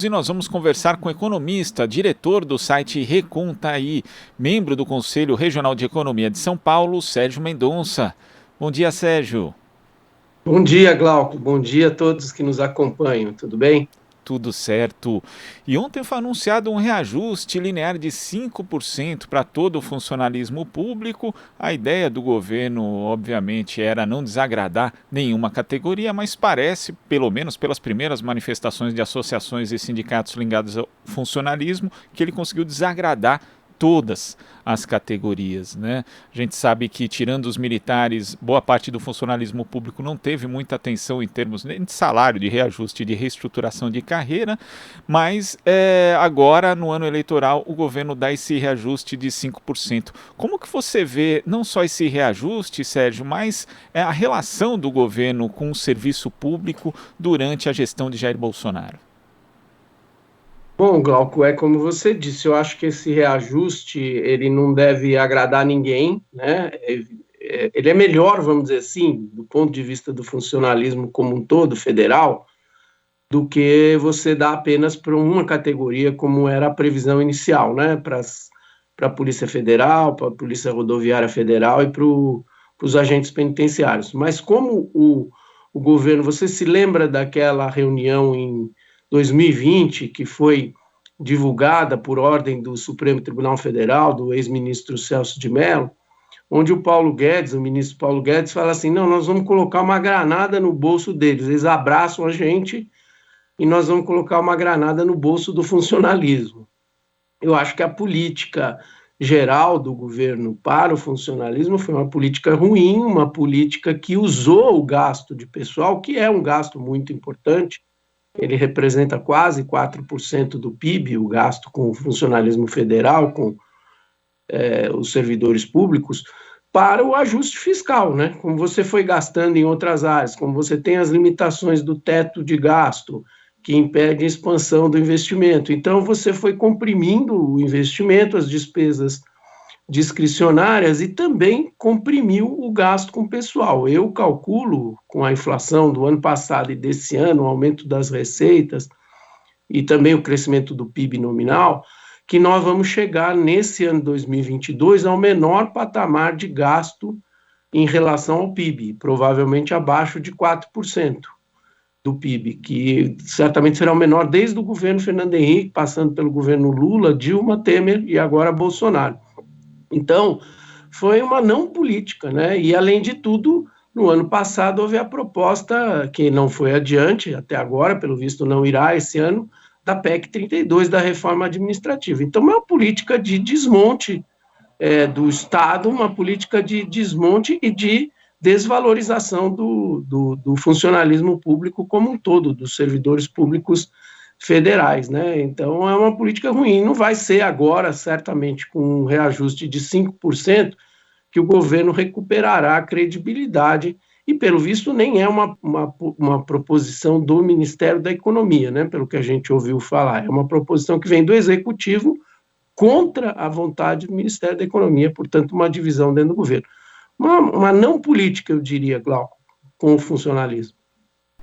E nós vamos conversar com o economista, diretor do site Recontaí, membro do Conselho Regional de Economia de São Paulo, Sérgio Mendonça. Bom dia, Sérgio. Bom dia, Glauco. Bom dia a todos que nos acompanham. Tudo bem? Tudo certo. E ontem foi anunciado um reajuste linear de 5% para todo o funcionalismo público. A ideia do governo, obviamente, era não desagradar nenhuma categoria, mas parece, pelo menos pelas primeiras manifestações de associações e sindicatos ligados ao funcionalismo, que ele conseguiu desagradar todas as categorias, né? A gente sabe que, tirando os militares, boa parte do funcionalismo público não teve muita atenção em termos de salário, de reajuste, de reestruturação de carreira, mas agora, no ano eleitoral, o governo dá esse reajuste de 5%. Como que você vê não só esse reajuste, Sérgio, mas a relação do governo com o serviço público durante a gestão de Jair Bolsonaro? Bom, Glauco, é como você disse, eu acho que esse reajuste, ele não deve agradar ninguém, né? Ele é melhor, vamos dizer assim, do ponto de vista do funcionalismo como um todo, federal, do que você dar apenas para uma categoria, como era a previsão inicial, né? Para a Polícia Federal, para a Polícia Rodoviária Federal e para os agentes penitenciários. Mas como o governo, você se lembra daquela reunião em 2020, que foi divulgada por ordem do Supremo Tribunal Federal, do ex-ministro Celso de Mello, onde o ministro Paulo Guedes, fala assim: não, nós vamos colocar uma granada no bolso deles, eles abraçam a gente e nós vamos colocar uma granada no bolso do funcionalismo. Eu acho que a política geral do governo para o funcionalismo foi uma política ruim, uma política que usou o gasto de pessoal, que é um gasto muito importante. Ele representa quase 4% do PIB, o gasto com o funcionalismo federal, com os servidores públicos, para o ajuste fiscal, né? Como você foi gastando em outras áreas, como você tem as limitações do teto de gasto, que impede a expansão do investimento. Então, você foi comprimindo o investimento, as despesas discricionárias e também comprimiu o gasto com o pessoal. Eu calculo, com a inflação do ano passado e desse ano, o aumento das receitas e também o crescimento do PIB nominal, que nós vamos chegar nesse ano 2022 ao menor patamar de gasto em relação ao PIB, provavelmente abaixo de 4% do PIB, que certamente será o menor desde o governo Fernando Henrique, passando pelo governo Lula, Dilma, Temer e agora Bolsonaro. Então, foi uma não política, né? E, além de tudo, no ano passado houve a proposta, que não foi adiante até agora, pelo visto não irá esse ano, da PEC 32, da reforma administrativa. Então, é uma política de desmonte do Estado, uma política de desmonte e de desvalorização do funcionalismo público como um todo, dos servidores públicos federais, né? Então, é uma política ruim. Não vai ser agora, certamente, com um reajuste de 5%, que o governo recuperará a credibilidade e, pelo visto, nem é uma proposição do Ministério da Economia, né? Pelo que a gente ouviu falar. É uma proposição que vem do Executivo contra a vontade do Ministério da Economia, portanto, uma divisão dentro do governo. Uma não política, eu diria, Glauco, com o funcionalismo.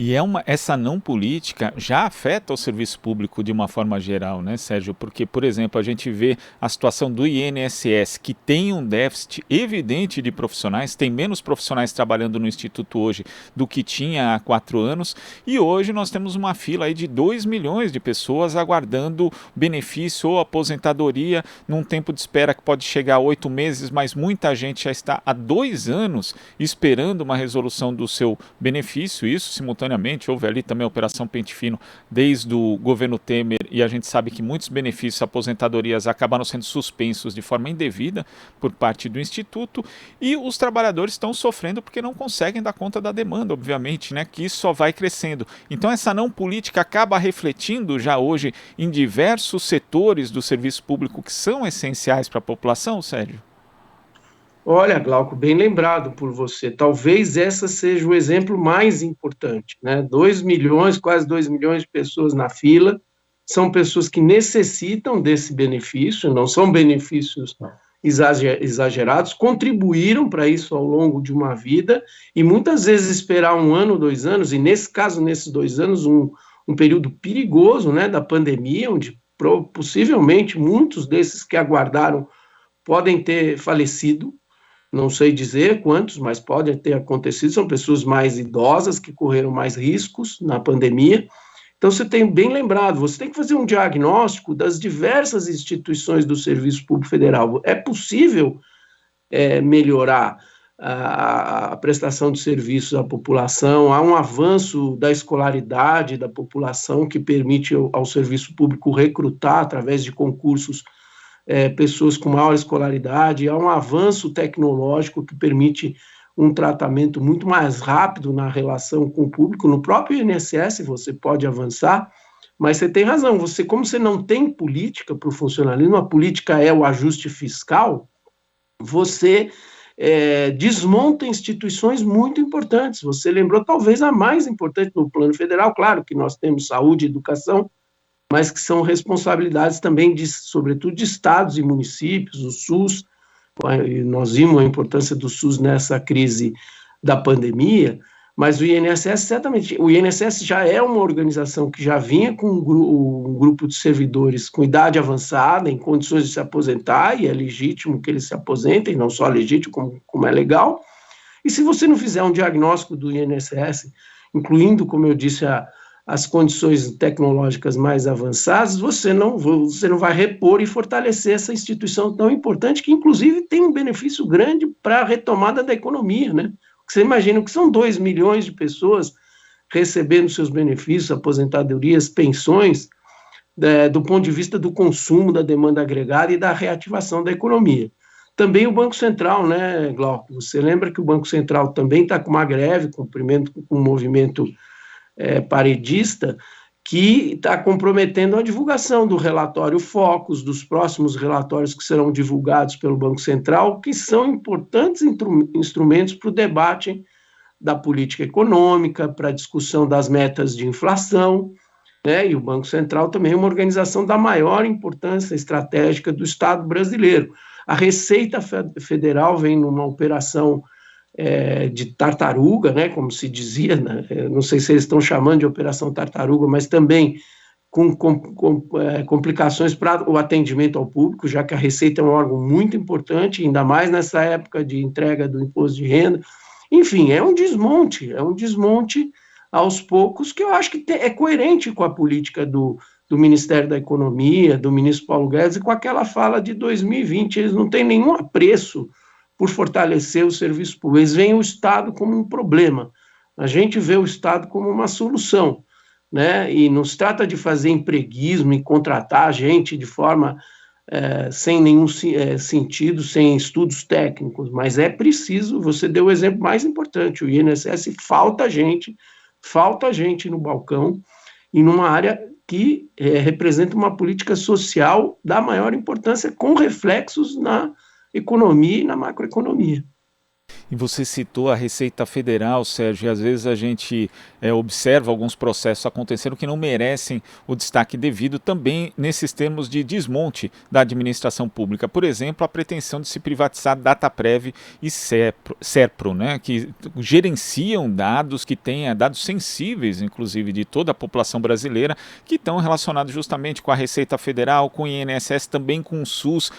E essa não política já afeta o serviço público de uma forma geral, né, Sérgio? Porque, por exemplo, a gente vê a situação do INSS, que tem um déficit evidente de profissionais, tem menos profissionais trabalhando no Instituto hoje do que tinha há 4 anos, e hoje nós temos uma fila aí de 2 milhões de pessoas aguardando benefício ou aposentadoria num tempo de espera que pode chegar a 8 meses, mas muita gente já está há 2 anos esperando uma resolução do seu benefício, isso simultaneamente. Houve ali também a Operação Pente Fino desde o governo Temer, e a gente sabe que muitos benefícios, aposentadorias acabaram sendo suspensos de forma indevida por parte do Instituto, e os trabalhadores estão sofrendo porque não conseguem dar conta da demanda, obviamente, né, que isso só vai crescendo. Então essa não política acaba refletindo já hoje em diversos setores do serviço público que são essenciais para a população, Sérgio? Olha, Glauco, bem lembrado por você. Talvez essa seja o exemplo mais importante, né? 2 milhões, quase 2 milhões de pessoas na fila, são pessoas que necessitam desse benefício, não são benefícios exagerados, contribuíram para isso ao longo de uma vida, e muitas vezes esperar 1 ano, 2 anos, e nesse caso, nesses 2 anos, um período perigoso, né, da pandemia, onde possivelmente muitos desses que aguardaram podem ter falecido, não sei dizer quantos, mas pode ter acontecido, são pessoas mais idosas que correram mais riscos na pandemia. Então, você tem bem lembrado, você tem que fazer um diagnóstico das diversas instituições do Serviço Público Federal. É possível melhorar a prestação de serviços à população, há um avanço da escolaridade da população que permite ao serviço público recrutar, através de concursos, pessoas com maior escolaridade, há um avanço tecnológico que permite um tratamento muito mais rápido na relação com o público. No próprio INSS você pode avançar, mas você tem razão, como você não tem política para o funcionalismo, a política é o ajuste fiscal, você desmonta instituições muito importantes. Você lembrou talvez a mais importante no plano federal, claro que nós temos saúde e educação, mas que são responsabilidades também, sobretudo, de estados e municípios, o SUS. Nós vimos a importância do SUS nessa crise da pandemia, mas o INSS, certamente, o INSS já é uma organização que já vinha com um grupo de servidores com idade avançada, em condições de se aposentar, e é legítimo que eles se aposentem, não só legítimo, como é legal. E se você não fizer um diagnóstico do INSS, incluindo, como eu disse, as condições tecnológicas mais avançadas, você não vai repor e fortalecer essa instituição tão importante, que inclusive tem um benefício grande para a retomada da economia, né? Você imagina que são 2 milhões de pessoas recebendo seus benefícios, aposentadorias, pensões, do ponto de vista do consumo, da demanda agregada e da reativação da economia. Também o Banco Central, né, Glauco? Você lembra que o Banco Central também está com uma greve, com um movimento paredista, que está comprometendo a divulgação do relatório Focus, dos próximos relatórios que serão divulgados pelo Banco Central, que são importantes instrumentos para o debate da política econômica, para a discussão das metas de inflação, né? E o Banco Central também é uma organização da maior importância estratégica do Estado brasileiro. A Receita Federal vem numa operação de tartaruga, né, como se dizia, né? Não sei se eles estão chamando de operação tartaruga, mas também com complicações para o atendimento ao público, já que a Receita é um órgão muito importante, ainda mais nessa época de entrega do imposto de renda. Enfim, é um desmonte aos poucos, que eu acho que é coerente com a política do Ministério da Economia, do ministro Paulo Guedes, e com aquela fala de 2020, eles não têm nenhum apreço por fortalecer o serviço público. Eles veem o Estado como um problema. A gente vê o Estado como uma solução, né? E não se trata de fazer empreguismo e contratar gente de forma sem nenhum sentido, sem estudos técnicos, mas é preciso, você deu o exemplo mais importante, o INSS falta gente no balcão, e numa área que representa uma política social da maior importância, com reflexos na economia e na macroeconomia. E você citou a Receita Federal, Sérgio, e às vezes a gente observa alguns processos acontecendo que não merecem o destaque devido também nesses termos de desmonte da administração pública. Por exemplo, a pretensão de se privatizar Dataprev e Serpro, né, que gerenciam dados, que têm dados sensíveis, inclusive, de toda a população brasileira, que estão relacionados justamente com a Receita Federal, com o INSS, também com o SUS.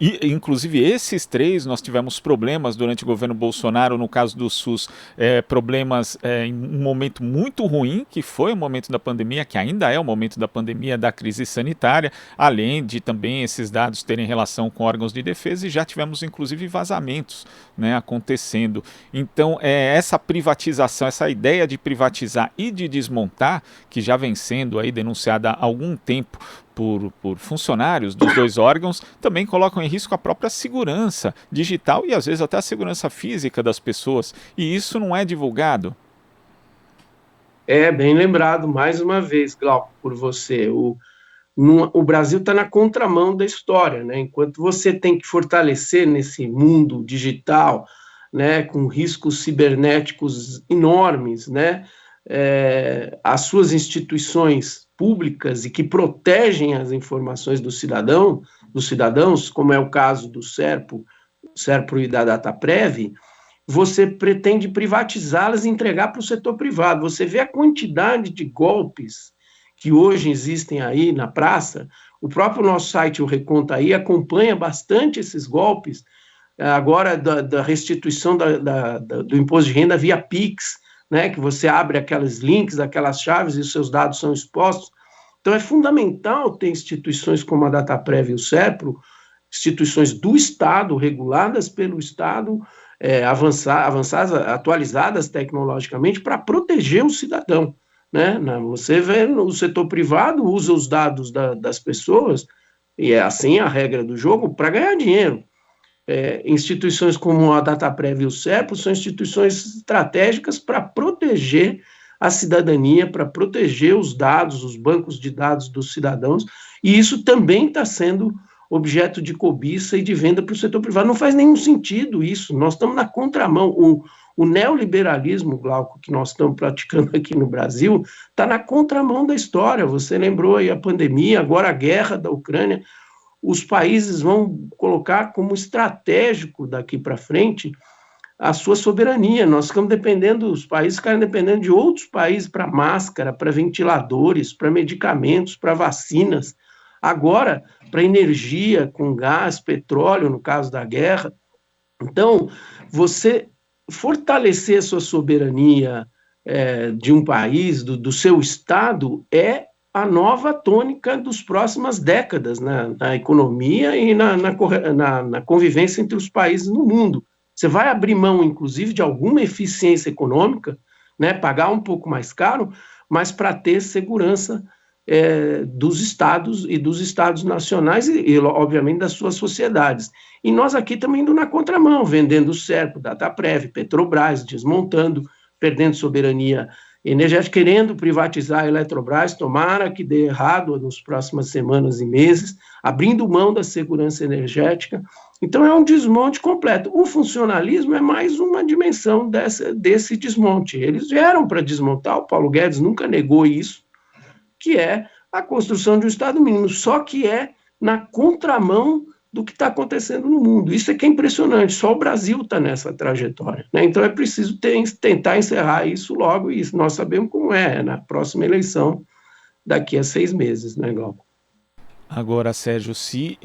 E, inclusive, esses três nós tivemos problemas durante o governo Bolsonaro, no caso do SUS, problemas em um momento muito ruim, que foi o momento da pandemia, que ainda é o momento da pandemia, da crise sanitária, além de também esses dados terem relação com órgãos de defesa, e já tivemos, inclusive, vazamentos, né, acontecendo. Então, essa privatização, essa ideia de privatizar e de desmontar, que já vem sendo aí denunciada há algum tempo por funcionários dos dois órgãos, também colocam em risco a própria segurança digital e às vezes até a segurança física das pessoas, e isso não é divulgado. Bem lembrado, mais uma vez, Glauco, por você. O Brasil está na contramão da história, né? Enquanto você tem que fortalecer nesse mundo digital, né, com riscos cibernéticos enormes, né, as suas instituições públicas e que protegem as informações dos cidadãos, como é o caso do Serpro e da Dataprev, você pretende privatizá-las e entregar para o setor privado. Você vê a quantidade de golpes que hoje existem aí na praça, o próprio nosso site, o Reconta Aí, acompanha bastante esses golpes, agora da restituição do imposto de renda via Pix, né, que você abre aqueles links, aquelas chaves e os seus dados são expostos. Então é fundamental ter instituições como a Dataprev e o SERPRO, instituições do Estado, reguladas pelo Estado, avançadas, atualizadas tecnologicamente, para proteger o cidadão. Né? Você vê no setor privado, usa os dados das pessoas, e é assim a regra do jogo, para ganhar dinheiro. Instituições como a Dataprev e o SERPRO são instituições estratégicas para proteger a cidadania, para proteger os dados, os bancos de dados dos cidadãos, e isso também está sendo objeto de cobiça e de venda para o setor privado. Não faz nenhum sentido isso, nós estamos na contramão. O neoliberalismo, Glauco, que nós estamos praticando aqui no Brasil, está na contramão da história. Você lembrou aí a pandemia, agora a guerra da Ucrânia. Os países vão colocar como estratégico daqui para frente a sua soberania. Nós ficamos dependendo, os países ficaram dependendo de outros países para máscara, para ventiladores, para medicamentos, para vacinas. Agora, para energia com gás, petróleo, no caso da guerra. Então, você fortalecer a sua soberania de um país, do seu Estado, é a nova tônica das próximas décadas, né, na economia e na convivência entre os países no mundo. Você vai abrir mão, inclusive, de alguma eficiência econômica, né, pagar um pouco mais caro, mas para ter segurança dos estados e dos estados nacionais e, obviamente, das suas sociedades. E nós aqui também indo na contramão, vendendo o SERPRO, Dataprev, Petrobras, desmontando, perdendo soberania energética, querendo privatizar a Eletrobras, tomara que dê errado nas próximas semanas e meses, abrindo mão da segurança energética. Então é um desmonte completo. O funcionalismo é mais uma dimensão desse desmonte. Eles vieram para desmontar, o Paulo Guedes nunca negou isso, que é a construção de um Estado mínimo, só que é na contramão do que está acontecendo no mundo. Isso é que é impressionante, só o Brasil está nessa trajetória. Né? Então é preciso tentar encerrar isso logo, e nós sabemos como na próxima eleição, daqui a 6 meses, né, Glauco? Agora, Sérgio, se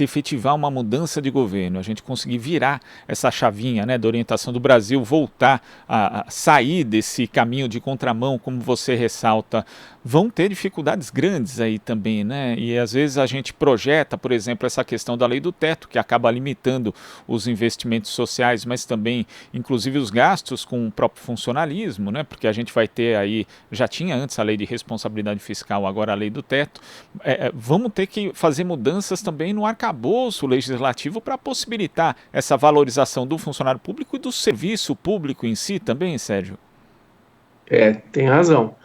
efetivar uma mudança de governo, a gente conseguir virar essa chavinha, né, da orientação do Brasil, voltar a sair desse caminho de contramão, como você ressalta, vão ter dificuldades grandes aí também, né? E às vezes a gente projeta, por exemplo, essa questão da lei do teto, que acaba limitando os investimentos sociais, mas também, inclusive, os gastos com o próprio funcionalismo, né? Porque a gente vai ter aí, já tinha antes a lei de responsabilidade fiscal, agora a lei do teto. Vamos ter que fazer mudanças também no arcabouço legislativo para possibilitar essa valorização do funcionário público e do serviço público em si também, Sérgio? Tem razão.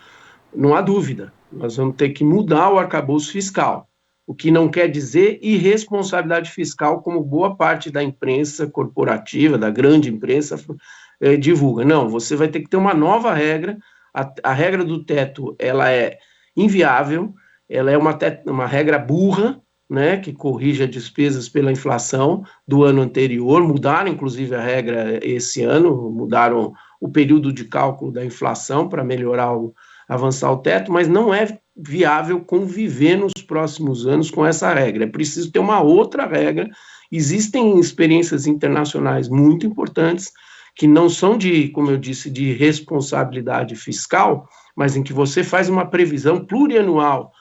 Não há dúvida, nós vamos ter que mudar o arcabouço fiscal, o que não quer dizer irresponsabilidade fiscal, como boa parte da imprensa corporativa, da grande imprensa, divulga. Não, você vai ter que ter uma nova regra, a regra do teto, ela é inviável, ela é uma regra burra, né, que corrige as despesas pela inflação do ano anterior, mudaram inclusive a regra esse ano, mudaram o período de cálculo da inflação para melhorar avançar o teto, mas não é viável conviver nos próximos anos com essa regra. É preciso ter uma outra regra. Existem experiências internacionais muito importantes que não são como eu disse, de responsabilidade fiscal, mas em que você faz uma previsão plurianual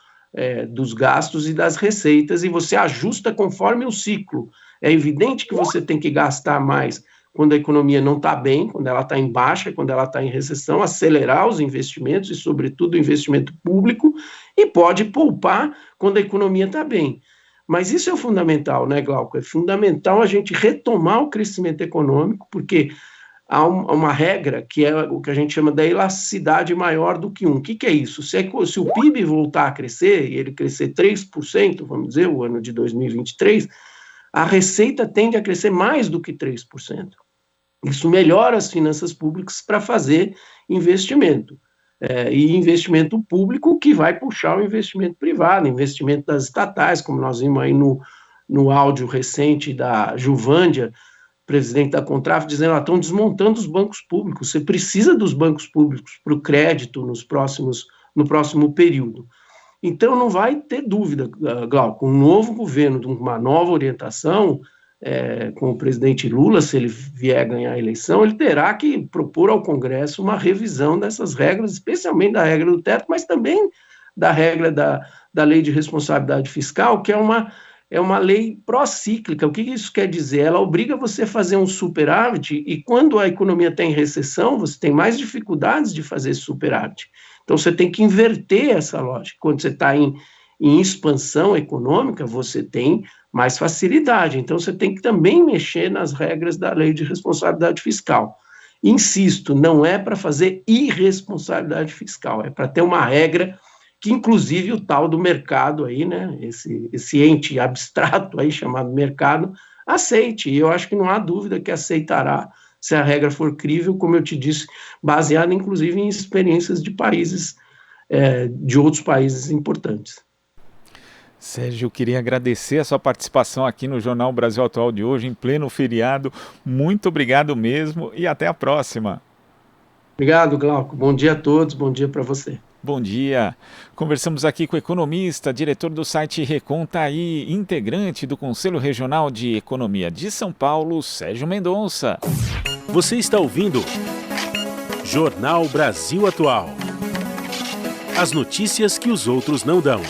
dos gastos e das receitas e você ajusta conforme o ciclo. É evidente que você tem que gastar mais quando a economia não está bem, quando ela está em baixa, quando ela está em recessão, acelerar os investimentos e, sobretudo, o investimento público, e pode poupar quando a economia está bem. Mas isso é o fundamental, né, Glauco? É fundamental a gente retomar o crescimento econômico, porque há uma regra que é o que a gente chama da elasticidade maior do que 1. O que é isso? Se o PIB voltar a crescer, e ele crescer 3%, vamos dizer, o ano de 2023, a receita tende a crescer mais do que 3%. Isso melhora as finanças públicas para fazer investimento. E investimento público que vai puxar o investimento privado, investimento das estatais, como nós vimos aí no áudio recente da Juvândia, presidente da Contraf, dizendo que estão desmontando os bancos públicos. Você precisa dos bancos públicos para o crédito no próximo período. Então, não vai ter dúvida, Glauco, um novo governo, uma nova orientação, com o presidente Lula, se ele vier a ganhar a eleição, ele terá que propor ao Congresso uma revisão dessas regras, especialmente da regra do teto, mas também da regra da lei de responsabilidade fiscal, que é uma lei pró-cíclica. O que isso quer dizer? Ela obriga você a fazer um superávit, e quando a economia está em recessão, você tem mais dificuldades de fazer esse superávit. Então, você tem que inverter essa lógica. Quando você está em expansão econômica, você tem mais facilidade. Então, você tem que também mexer nas regras da lei de responsabilidade fiscal. Insisto, não é para fazer irresponsabilidade fiscal, é para ter uma regra que, inclusive, o tal do mercado aí, né, esse ente abstrato aí chamado mercado, aceite. E eu acho que não há dúvida que aceitará, se a regra for crível, como eu te disse, baseada, inclusive, em experiências de países, de outros países importantes. Sérgio, eu queria agradecer a sua participação aqui no Jornal Brasil Atual de hoje, em pleno feriado. Muito obrigado mesmo e até a próxima. Obrigado, Glauco. Bom dia a todos, bom dia para você. Bom dia. Conversamos aqui com o economista, diretor do site Recontaí, integrante do Conselho Regional de Economia de São Paulo, Sérgio Mendonça. Você está ouvindo Jornal Brasil Atual. As notícias que os outros não dão.